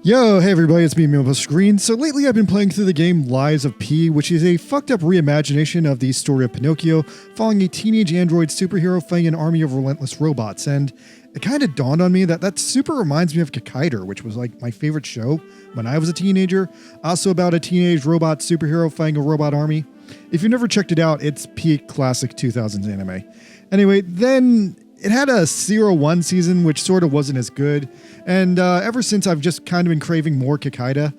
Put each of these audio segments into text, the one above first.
Yo, hey everybody, it's me, Mimo Screen. So lately I've been playing through the game Lies of P, which is a fucked up reimagination of the story of Pinocchio, following a teenage android superhero fighting an army of relentless robots. And it kind of dawned on me that super reminds me of Kikaider, which was like my favorite show when I was a teenager. Also about a teenage robot superhero fighting a robot army. If you've never checked it out, it's peak classic 2000s anime. Anyway, then it had a 0-1 season, which sort of wasn't as good, and ever since I've just kind of been craving more Kikaida.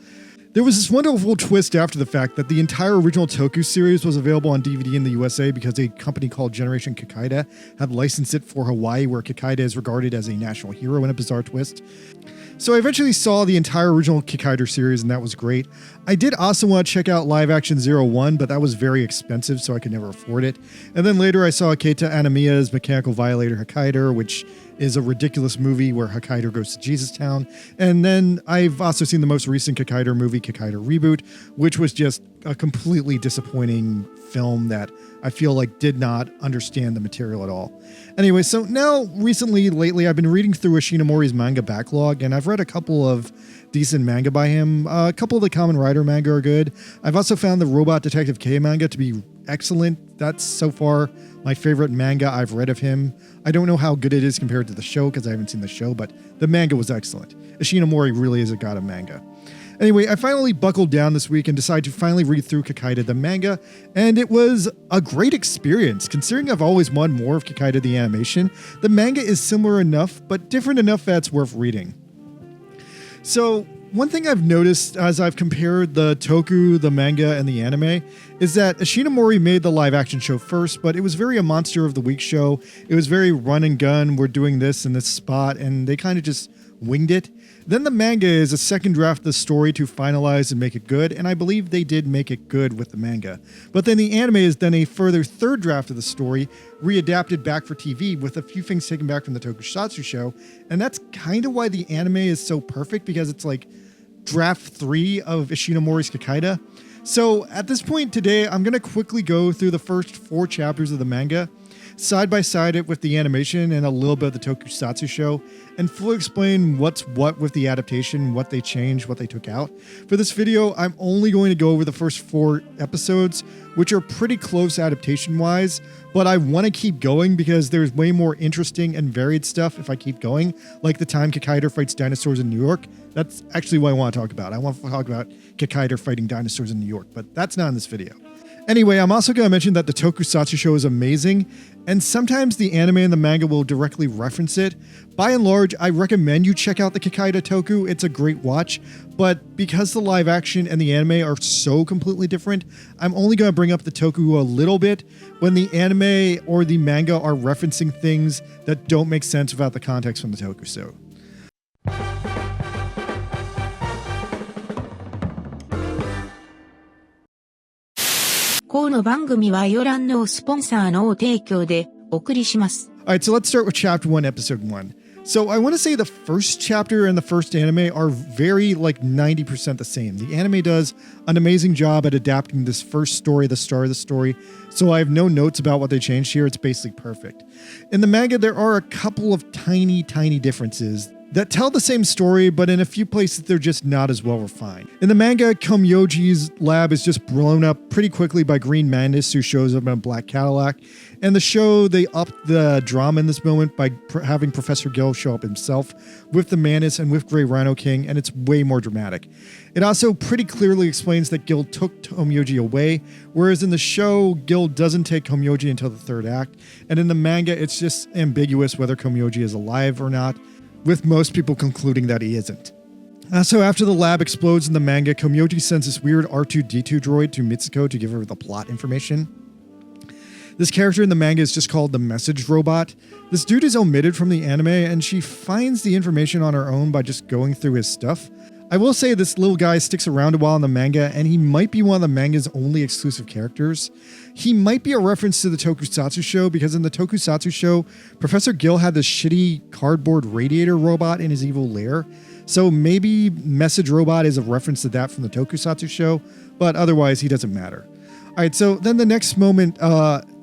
There was this wonderful twist after the fact that the entire original Toku series was available on DVD in the USA because a company called Generation Kikaida had licensed it for Hawaii, where Kikaida is regarded as a national hero in a bizarre twist. So I eventually saw the entire original Kikaider series, and that was great. I did also want to check out Live Action 01, but that was very expensive, so I could never afford it. And then later I saw Keita Anamiya's Mechanical Violator Kikaider, which is a ridiculous movie where Kikaider goes to Jesus Town. And then I've also seen the most recent Kikaider movie, Kikaider Reboot, which was just a completely disappointing film that I feel like did not understand the material at all. Anyway, so now lately, I've been reading through Ishinomori's manga backlog, and I've read a couple of decent manga by him. A couple of the Kamen Rider manga are good. I've also found the Robot Detective K manga to be excellent. That's so far my favorite manga I've read of him. I don't know how good it is compared to the show because I haven't seen the show, but the manga was excellent. Ishinomori really is a god of manga. Anyway, I finally buckled down this week and decided to finally read through Kikaida the manga, and it was a great experience. Considering I've always wanted more of Kikaida the animation, the manga is similar enough, but different enough that it's worth reading. So, one thing I've noticed as I've compared the Toku, the manga, and the anime is that Ishinomori made the live action show first, but it was very a Monster of the Week show. It was very run and gun, we're doing this in this spot, and they kind of just winged it. Then the manga is a second draft of the story to finalize and make it good, and I believe they did make it good with the manga. But then the anime is then a further third draft of the story, readapted back for TV with a few things taken back from the Tokusatsu show, and that's kind of why the anime is so perfect, because it's like draft 3 of Ishinomori's Kikaida. So at this point today, I'm going to quickly go through the first 4 chapters of the manga, side by side it with the animation and a little bit of the Tokusatsu show, and fully explain what's what with the adaptation, what they changed, what they took out. For this video, I'm only going to go over the first 4 episodes, which are pretty close adaptation-wise, but I want to keep going because there's way more interesting and varied stuff if I keep going, like the time Kikaider fights dinosaurs in New York. That's actually what I want to talk about. I want to talk about Kikaider fighting dinosaurs in New York, but that's not in this video. Anyway, I'm also going to mention that the Tokusatsu show is amazing, and sometimes the anime and the manga will directly reference it. By and large, I recommend you check out the Kikaida Toku. It's a great watch, but because the live action and the anime are so completely different, I'm only going to bring up the Toku a little bit when the anime or the manga are referencing things that don't make sense without the context from the Toku show. この番組はヨランのスポンサーの提供でお送りします。Alright, so let's start with chapter 1, episode 1. So I want to say the first chapter and the first anime are very like 90% the same. The anime does an amazing job at adapting this first story, the start of the story. So I have no notes about what they changed here. It's basically perfect. In the manga, there are a couple of tiny differences that tell the same story, but in a few places they're just not as well refined. In the manga, Komyoji's lab is just blown up pretty quickly by Green Mantis, who shows up in a black Cadillac. And the show, they upped the drama in this moment by having Professor Gil show up himself with the Mantis and with Grey Rhino King, and it's way more dramatic. It also pretty clearly explains that Gil took Komyoji away, whereas in the show, Gil doesn't take Komyoji until the 3rd act, and in the manga, it's just ambiguous whether Komyoji is alive or not, with most people concluding that he isn't. So after the lab explodes in the manga, Komyoji sends this weird R2-D2 droid to Mitsuko to give her the plot information. This character in the manga is just called the Message Robot. This dude is omitted from the anime, and she finds the information on her own by just going through his stuff. I will say this little guy sticks around a while in the manga, and he might be one of the manga's only exclusive characters. He might be a reference to the Tokusatsu show, because in the Tokusatsu show, Professor Gil had this shitty cardboard radiator robot in his evil lair. So maybe Message Robot is a reference to that from the Tokusatsu show, but otherwise he doesn't matter. Alright, so then the next moment,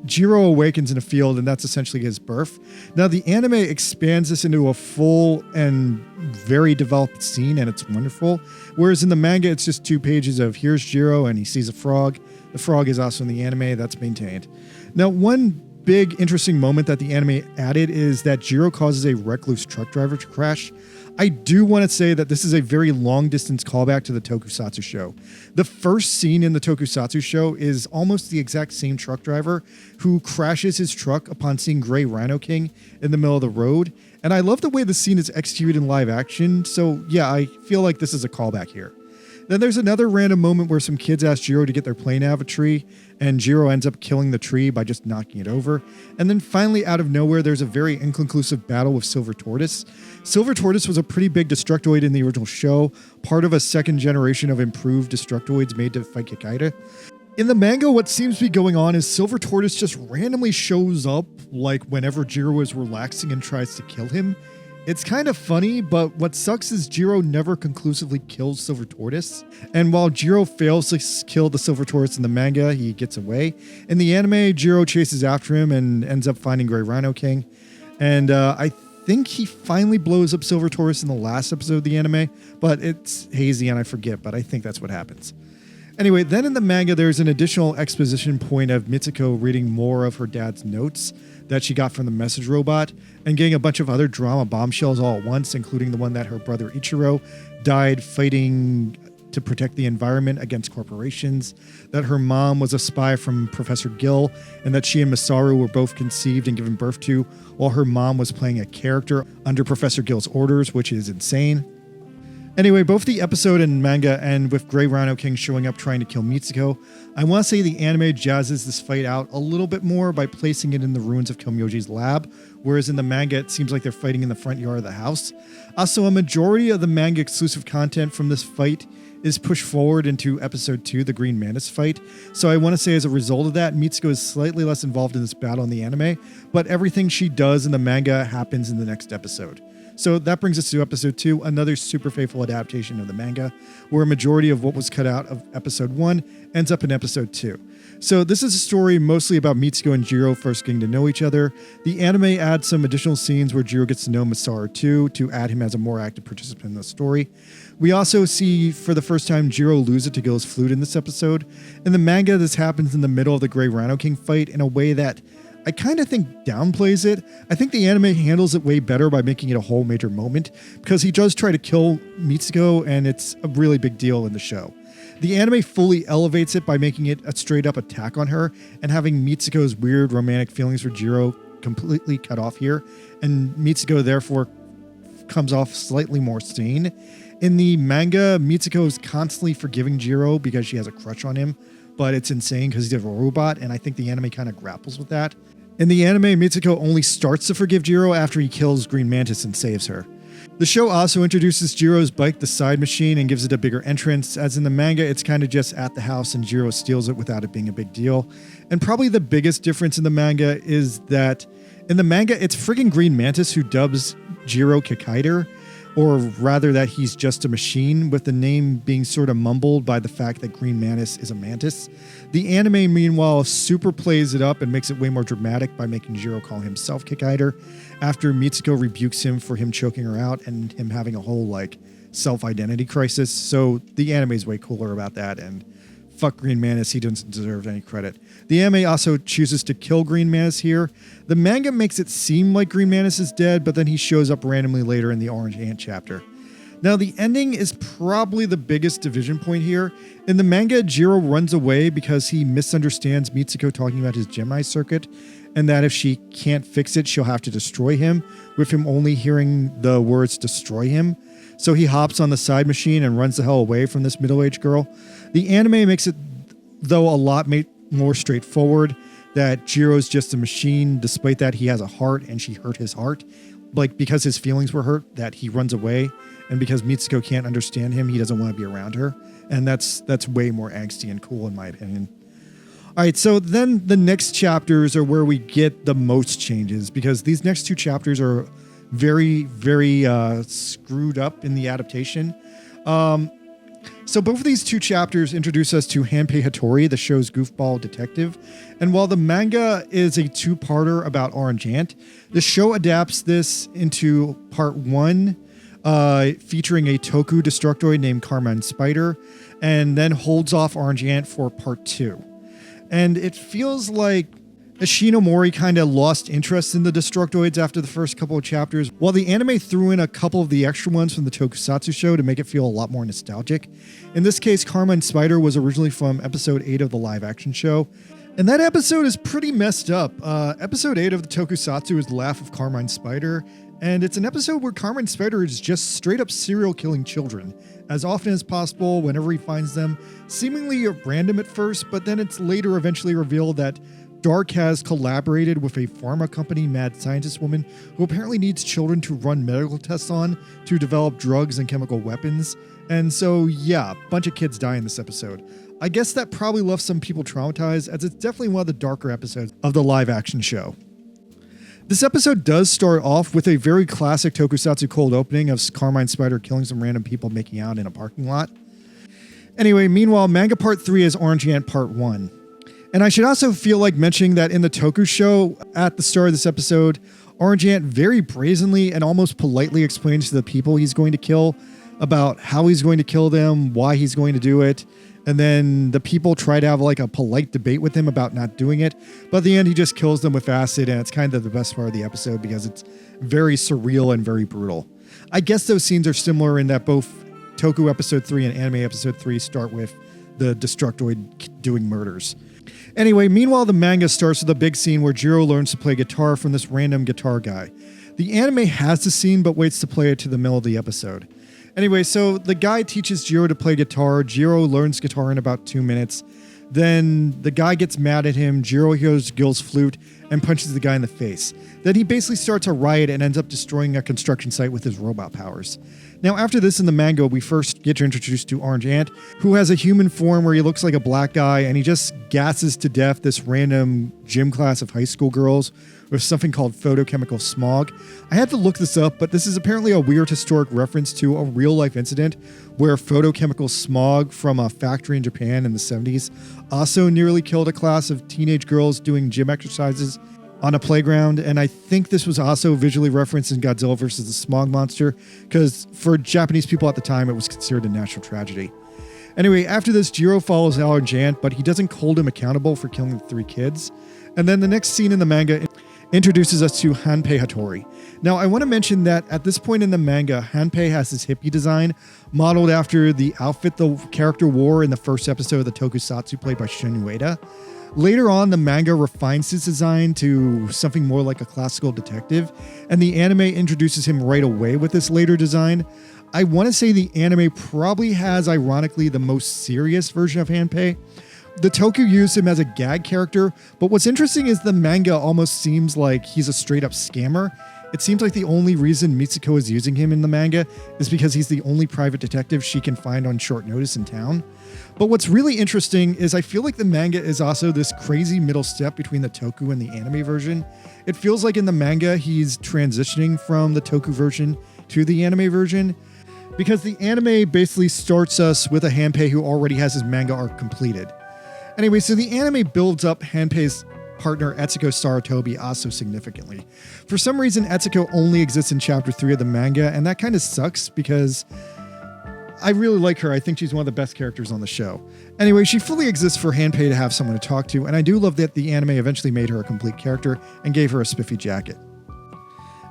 Jiro awakens in a field, and that's essentially his birth. Now, the anime expands this into a full and very developed scene, and it's wonderful. Whereas in the manga, it's just 2 pages of here's Jiro, and he sees a frog. The frog is also in the anime. That's maintained. Now, one big interesting moment that the anime added is that Jiro causes a recluse truck driver to crash. I do want to say that this is a very long distance callback to the Tokusatsu show. The first scene in the Tokusatsu show is almost the exact same truck driver who crashes his truck upon seeing Grey Rhino King in the middle of the road. And I love the way the scene is executed in live action. So yeah, I feel like this is a callback here. Then there's another random moment where some kids ask Jiro to get their plane out of a tree, and Jiro ends up killing the tree by just knocking it over. And then finally, out of nowhere, there's a very inconclusive battle with Silver Tortoise. Silver Tortoise was a pretty big Destructoid in the original show, part of a second generation of improved Destructoids made to fight Kikaida. In the manga, what seems to be going on is Silver Tortoise just randomly shows up like whenever Jiro is relaxing and tries to kill him. It's kind of funny, but what sucks is Jiro never conclusively kills Silver Tortoise. And while Jiro fails to kill the Silver Tortoise in the manga, he gets away. In the anime, Jiro chases after him and ends up finding Grey Rhino King. And I think he finally blows up Silver Tortoise in the last episode of the anime, but it's hazy and I forget, but I think that's what happens. Anyway, then in the manga, there's an additional exposition point of Mitsuko reading more of her dad's notes that she got from the message robot and getting a bunch of other drama bombshells all at once, including the one that her brother Ichiro died fighting to protect the environment against corporations, that her mom was a spy from Professor Gill, and that she and Masaru were both conceived and given birth to while her mom was playing a character under Professor Gill's orders, which is insane. Anyway, both the episode and manga end with Grey Rhino King showing up trying to kill Mitsuko. I want to say the anime jazzes this fight out a little bit more by placing it in the ruins of Komyoji's lab, whereas in the manga it seems like they're fighting in the front yard of the house. Also, a majority of the manga exclusive content from this fight is pushed forward into episode 2, the Green Mantis fight. So I want to say as a result of that, Mitsuko is slightly less involved in this battle in the anime, but everything she does in the manga happens in the next episode. So that brings us to episode 2, another super faithful adaptation of the manga, where a majority of what was cut out of episode 1 ends up in episode 2. So this is a story mostly about Mitsuko and Jiro first getting to know each other. The anime adds some additional scenes where Jiro gets to know Masaru too, to add him as a more active participant in the story. We also see for the first time Jiro lose it to Gill's flute in this episode. In the manga, this happens in the middle of the Grey Rhino King fight in a way that I kind of think downplays it. I think the anime handles it way better by making it a whole major moment, because he does try to kill Mitsuko and it's a really big deal in the show. The anime fully elevates it by making it a straight up attack on her and having Mitsuko's weird romantic feelings for Jiro completely cut off here, and Mitsuko therefore comes off slightly more sane. In the manga, Mitsuko is constantly forgiving Jiro because she has a crush on him, but it's insane because he's a robot, and I think the anime kind of grapples with that. In the anime, Mitsuko only starts to forgive Jiro after he kills Green Mantis and saves her. The show also introduces Jiro's bike, the Side Machine, and gives it a bigger entrance, as in the manga, it's kind of just at the house and Jiro steals it without it being a big deal. And probably the biggest difference in the manga is that in the manga, it's friggin' Green Mantis who dubs Jiro Kikaider, or rather that he's just a machine, with the name being sort of mumbled by the fact that Green Mantis is a mantis. The anime, meanwhile, super plays it up and makes it way more dramatic by making Jiro call himself Kikaider, after Mitsuko rebukes him for him choking her out and him having a whole, self-identity crisis. So the anime is way cooler about that, and fuck Green Mantis, he doesn't deserve any credit. The anime also chooses to kill Green Mantis here. The manga makes it seem like Green Mantis is dead, but then he shows up randomly later in the Orange Ant chapter. Now, the ending is probably the biggest division point here. In the manga, Jiro runs away because he misunderstands Mitsuko talking about his Gemini circuit, and that if she can't fix it, she'll have to destroy him, with him only hearing the words destroy him. So he hops on the Side Machine and runs the hell away from this middle-aged girl. The anime makes it, though, a lot more straightforward, that Jiro's just a machine, despite that he has a heart and she hurt his heart. Because his feelings were hurt, that he runs away, and because Mitsuko can't understand him, he doesn't want to be around her. And that's way more angsty and cool, in my opinion. All right, so then the next chapters are where we get the most changes, because these next 2 chapters are very, very screwed up in the adaptation. So both of these two chapters introduce us to Hanpei Hattori, the show's goofball detective. And while the manga is a two-parter about Orange Ant, the show adapts this into part 1, featuring a Toku Destructoid named Carmine Spider, and then holds off Orange Ant for part 2. And it feels like Ishinomori kind of lost interest in the Destructoids after the first couple of chapters, while the anime threw in a couple of the extra ones from the Tokusatsu show to make it feel a lot more nostalgic. In this case, Carmine Spider was originally from episode 8 of the live-action show, and that episode is pretty messed up. Episode 8 of the Tokusatsu is the Laugh of Carmine Spider, and it's an episode where Carmine Spider is just straight up serial killing children as often as possible whenever he finds them, seemingly at random at first, but then it's later eventually revealed that Dark has collaborated with a pharma company mad scientist woman who apparently needs children to run medical tests on to develop drugs and chemical weapons. And so, yeah, a bunch of kids die in this episode. I guess that probably left some people traumatized, as it's definitely one of the darker episodes of the live action show. This episode does start off with a very classic Tokusatsu cold opening of Carmine Spider killing some random people making out in a parking lot. Anyway, meanwhile, manga part 3 is Orange Ant part 1. And I should also feel like mentioning that in the Toku show, at the start of this episode, Orange Ant very brazenly and almost politely explains to the people he's going to kill about how he's going to kill them, why he's going to do it, and then the people try to have like a polite debate with him about not doing it, but at the end he just kills them with acid, and it's kind of the best part of the episode because it's very surreal and very brutal. I guess those scenes are similar in that both Toku episode 3 and anime episode 3 start with the Destructoid doing murders. Anyway, meanwhile, the manga starts with a big scene where Jiro learns to play guitar from this random guitar guy. The anime has the scene, but waits to play it to the middle of the episode. Anyway, so the guy teaches Jiro to play guitar. Jiro learns guitar in about 2 minutes. Then the guy gets mad at him. Jiro hears Gil's flute and punches the guy in the face. Then he basically starts a riot and ends up destroying a construction site with his robot powers. Now, after this in the manga, we first get introduced to Orange Ant, who has a human form where he looks like a black guy, and he just gasses to death this random gym class of high school girls with something called photochemical smog. I had to look this up, but this is apparently a weird historic reference to a real-life incident where photochemical smog from a factory in Japan in the 70s also nearly killed a class of teenage girls doing gym exercises on a playground, and I think this was also visually referenced in Godzilla vs. the Smog Monster, because for Japanese people at the time, it was considered a national tragedy. Anyway, after this, Jiro follows Orange Ant, but he doesn't hold him accountable for killing the 3 kids. And then the next scene in the manga introduces us to Hanpei Hattori. Now, I want to mention that at this point in the manga, Hanpei has this hippie design modeled after the outfit the character wore in the first episode of the Tokusatsu played by Shun Ueda. Later on, the manga refines his design to something more like a classical detective, and the anime introduces him right away with this later design. I want to say the anime probably has, ironically, the most serious version of Hanpei. The Toku used him as a gag character, but what's interesting is the manga almost seems like he's a straight-up scammer. It seems like the only reason Mitsuko is using him in the manga is because he's the only private detective she can find on short notice in town. But what's really interesting is I feel like the manga is also this crazy middle step between the Toku and the anime version. It feels like in the manga he's transitioning from the Toku version to the anime version, because the anime basically starts us with a Hanpei who already has his manga arc completed. Anyway, so the anime builds up Hanpei's partner Etsuko Saratobi also significantly. For some reason, Etsuko only exists in chapter 3 of the manga, and that kind of sucks because I really like her. I think she's one of the best characters on the show. Anyway, she fully exists for Hanpei to have someone to talk to, and I do love that the anime eventually made her a complete character and gave her a spiffy jacket.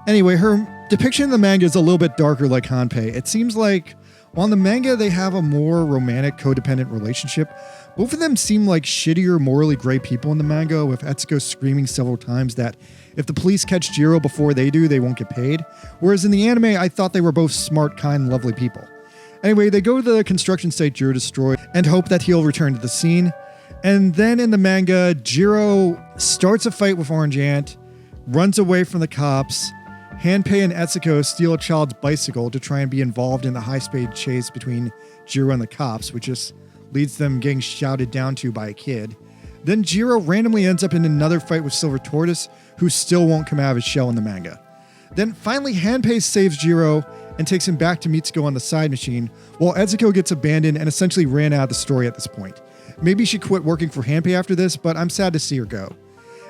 Anyway, her depiction in the manga is a little bit darker like Hanpei. It seems like while in the manga they have a more romantic, codependent relationship, both of them seem like shittier, morally gray people in the manga, with Etsuko screaming several times that if the police catch Jiro before they do, they won't get paid. Whereas in the anime, I thought they were both smart, kind, lovely people. Anyway, they go to the construction site Jiro destroyed and hope that he'll return to the scene. And then in the manga, Jiro starts a fight with Orange Ant, runs away from the cops. Hanpei and Etsuko steal a child's bicycle to try and be involved in the high-speed chase between Jiro and the cops, which just leads them getting shouted down to by a kid. Then Jiro randomly ends up in another fight with Silver Tortoise, who still won't come out of his shell in the manga. Then finally Hanpei saves Jiro, and takes him back to Mitsuko on the side machine, while Etsuko gets abandoned and essentially ran out of the story at this point. Maybe she quit working for Hanpei after this, but I'm sad to see her go.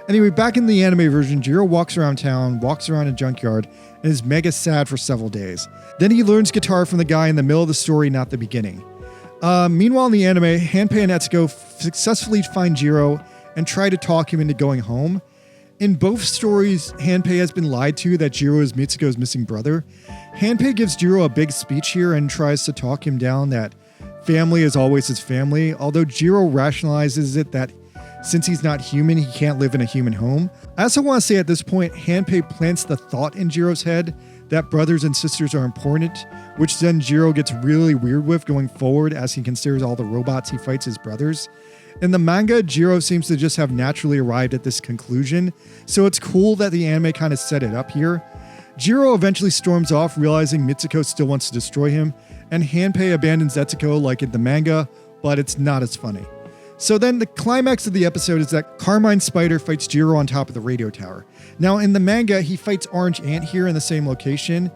Anyway, back in the anime version, Jiro walks around town, walks around a junkyard, and is mega sad for several days. Then he learns guitar from the guy in the middle of the story, not the beginning. Meanwhile in the anime, Hanpei and Etsuko successfully find Jiro and try to talk him into going home. In both stories, Hanpei has been lied to that Jiro is Mitsuko's missing brother. Hanpei gives Jiro a big speech here and tries to talk him down that family is always his family, although Jiro rationalizes it that since he's not human, he can't live in a human home. I also want to say at this point, Hanpei plants the thought in Jiro's head that brothers and sisters are important, which then Jiro gets really weird with going forward as he considers all the robots he fights as brothers. In the manga, Jiro seems to just have naturally arrived at this conclusion, so it's cool that the anime kind of set it up here. Jiro eventually storms off, realizing Mitsuko still wants to destroy him, and Hanpei abandons Etsuko like in the manga, but it's not as funny. So then the climax of the episode is that Carmine Spider fights Jiro on top of the radio tower. Now in the manga, he fights Orange Ant here in the same location.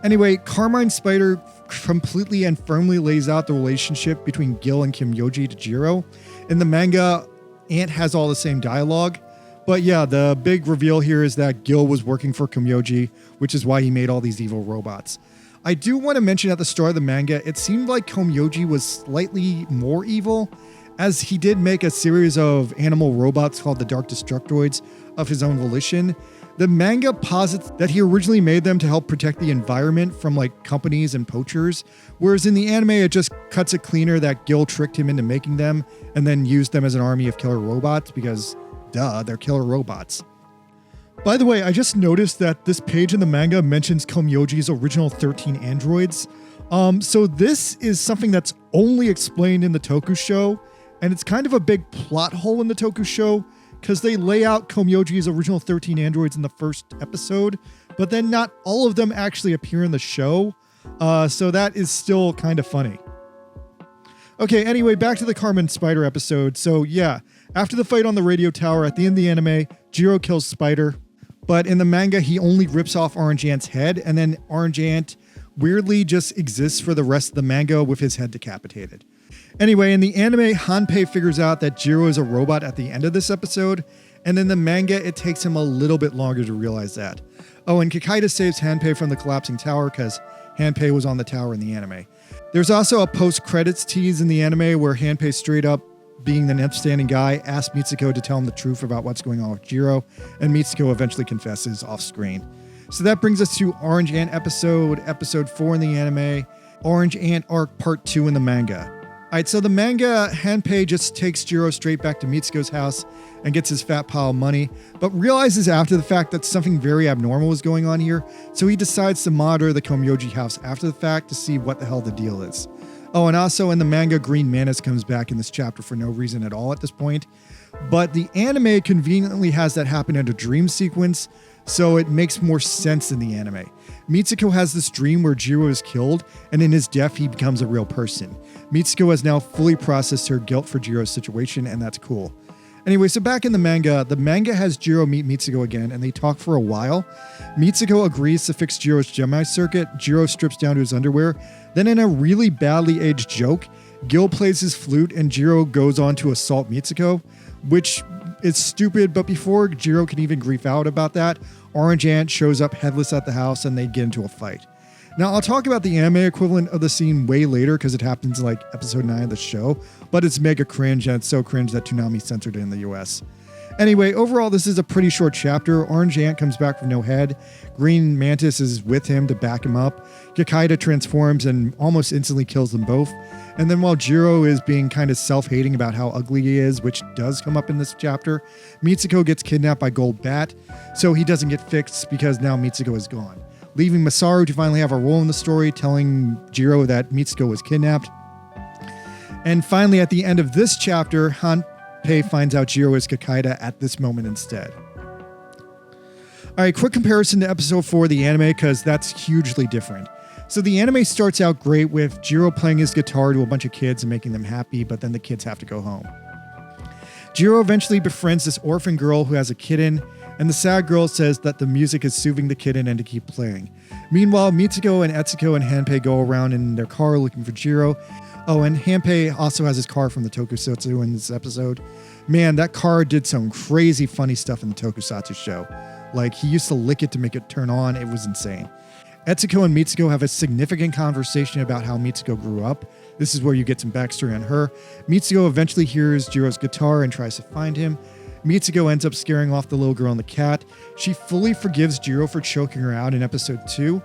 Anyway, Carmine Spider completely and firmly lays out the relationship between Gil and Kimyoji to Jiro. In the manga, Ant has all the same dialogue. But yeah, the big reveal here is that Gil was working for Kimyoji, which is why he made all these evil robots. I do want to mention at the start of the manga, it seemed like Komyoji was slightly more evil, as he did make a series of animal robots called the Dark Destructoids of his own volition. The manga posits that he originally made them to help protect the environment from like companies and poachers, whereas in the anime it just cuts it cleaner that Gil tricked him into making them and then used them as an army of killer robots because, duh, they're killer robots. By the way, I just noticed that this page in the manga mentions Komyoji's original 13 androids. So this is something that's only explained in the Toku show, and it's kind of a big plot hole in the Toku show because they lay out Komyoji's original 13 androids in the first episode, but then not all of them actually appear in the show. So that is still kind of funny. Okay, anyway, back to the Carmine Spider episode. So yeah, after the fight on the radio tower at the end of the anime, Jiro kills Spider, but in the manga, he only rips off Orange Ant's head, and then Orange Ant weirdly just exists for the rest of the manga with his head decapitated. Anyway, in the anime, Hanpei figures out that Jiro is a robot at the end of this episode, and in the manga, it takes him a little bit longer to realize that. Oh, and Kikaida saves Hanpei from the collapsing tower because Hanpei was on the tower in the anime. There's also a post-credits tease in the anime where Hanpei straight up, being the upstanding guy, asks Mitsuko to tell him the truth about what's going on with Jiro, and Mitsuko eventually confesses off-screen. So that brings us to Orange Ant episode 4 in the anime, Orange Ant arc part 2 in the manga. Alright, so the manga, Hanpei just takes Jiro straight back to Mitsuko's house and gets his fat pile of money, but realizes after the fact that something very abnormal is going on here, so he decides to monitor the Komyoji house after the fact to see what the hell the deal is. Oh, and also in the manga, Green Mantis comes back in this chapter for no reason at all at this point, but the anime conveniently has that happen in a dream sequence, so it makes more sense in the anime. Mitsuko has this dream where Jiro is killed, and in his death, he becomes a real person. Mitsuko has now fully processed her guilt for Jiro's situation, and that's cool. Anyway, so back in the manga has Jiro meet Mitsuko again, and they talk for a while. Mitsuko agrees to fix Jiro's Gemini circuit. Jiro strips down to his underwear. Then in a really badly aged joke, Gil plays his flute, and Jiro goes on to assault Mitsuko, which is stupid, but before Jiro can even grief out about that, Orange Ant shows up headless at the house and they get into a fight. Now, I'll talk about the anime equivalent of the scene way later because it happens in like episode 9 of the show, but it's mega cringe, and it's so cringe that Toonami censored it in the US. Anyway, overall, this is a pretty short chapter. Orange Ant comes back with no head. Green Mantis is with him to back him up. Kikaida transforms and almost instantly kills them both. And then while Jiro is being kind of self-hating about how ugly he is, which does come up in this chapter, Mitsuko gets kidnapped by Gold Bat, so he doesn't get fixed because now Mitsuko is gone, leaving Masaru to finally have a role in the story, telling Jiro that Mitsuko was kidnapped. And finally, at the end of this chapter, Hanpei finds out Jiro is Kikaida at this moment instead. Alright, quick comparison to episode 4 of the anime, because that's hugely different. So the anime starts out great with Jiro playing his guitar to a bunch of kids and making them happy, but then the kids have to go home. Jiro eventually befriends this orphan girl who has a kitten. and the sad girl says that the music is soothing the kitten and to keep playing. Meanwhile, Mitsuko and Etsuko and Hanpei go around in their car looking for Jiro. Oh, and Hanpei also has his car from the tokusatsu in this episode. Man, that car did some crazy funny stuff in the tokusatsu show. Like, he used to lick it to make it turn on. It was insane. Etsuko and Mitsuko have a significant conversation about how Mitsuko grew up. This is where you get some backstory on her. Mitsuko eventually hears Jiro's guitar and tries to find him. Mitsuko ends up scaring off the little girl and the cat. She fully forgives Jiro for choking her out in episode 2.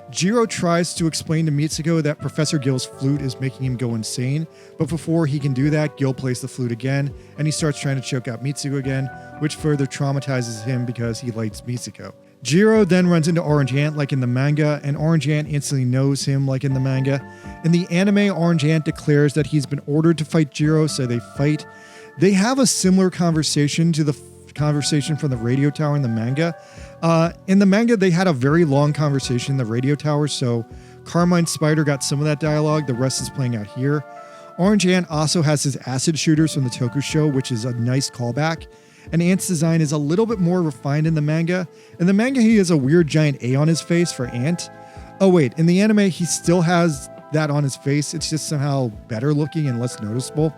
Jiro tries to explain to Mitsuko that Professor Gil's flute is making him go insane, but before he can do that, Gil plays the flute again, and he starts trying to choke out Mitsuko again, which further traumatizes him because he likes Mitsuko. Jiro then runs into Orange Ant like in the manga, and Orange Ant instantly knows him like in the manga. In the anime, Orange Ant declares that he's been ordered to fight Jiro, so they fight. They have a similar conversation to the conversation from the radio tower in the manga. In the manga, they had a very long conversation in the radio tower, so Carmine Spider got some of that dialogue. The rest is playing out here. Orange Ant also has his acid shooters from the Toku show, which is a nice callback. And Ant's design is a little bit more refined in the manga. In the manga, he has a weird giant A on his face for Ant. Oh wait, in the anime, he still has that on his face. It's just somehow better looking and less noticeable.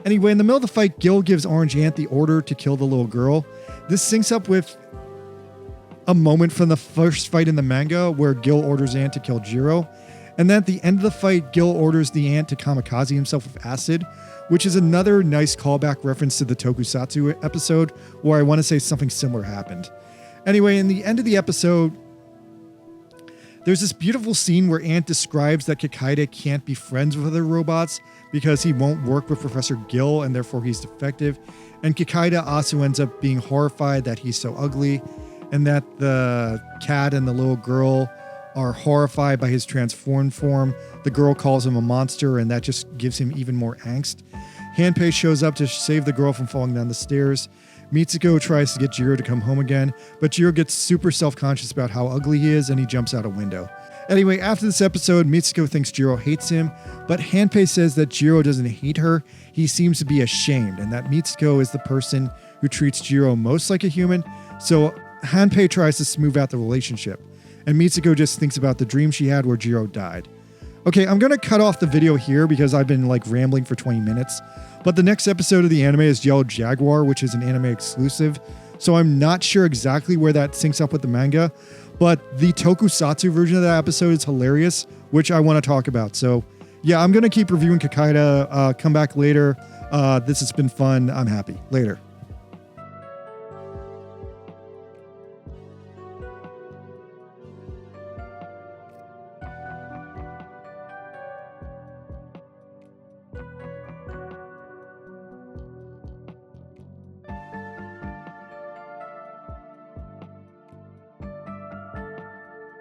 Anyway, in the middle of the fight, Gil gives Orange Ant the order to kill the little girl. This syncs up with a moment from the first fight in the manga where Gil orders Ant to kill Jiro. And then at the end of the fight, Gil orders the Ant to kamikaze himself with acid, which is another nice callback reference to the Tokusatsu episode where I want to say something similar happened. Anyway, in the end of the episode, there's this beautiful scene where Ant describes that Kikaida can't be friends with other robots because he won't work with Professor Gil and therefore he's defective. And Kikaida also ends up being horrified that he's so ugly and that the cat and the little girl are horrified by his transformed form. The girl calls him a monster and that just gives him even more angst. Hanpei shows up to save the girl from falling down the stairs. Mitsuko tries to get Jiro to come home again, but Jiro gets super self-conscious about how ugly he is and he jumps out a window. Anyway, after this episode, Mitsuko thinks Jiro hates him, but Hanpei says that Jiro doesn't hate her. He seems to be ashamed and that Mitsuko is the person who treats Jiro most like a human. So Hanpei tries to smooth out the relationship, and Mitsuko just thinks about the dream she had where Jiro died. Okay, I'm going to cut off the video here because I've been rambling for 20 minutes. But the next episode of the anime is Yellow Jaguar, which is an anime exclusive. So I'm not sure exactly where that syncs up with the manga. But the tokusatsu version of that episode is hilarious, which I want to talk about. So yeah, I'm going to keep reviewing Kikaida. Come back later. This has been fun. I'm happy. Later.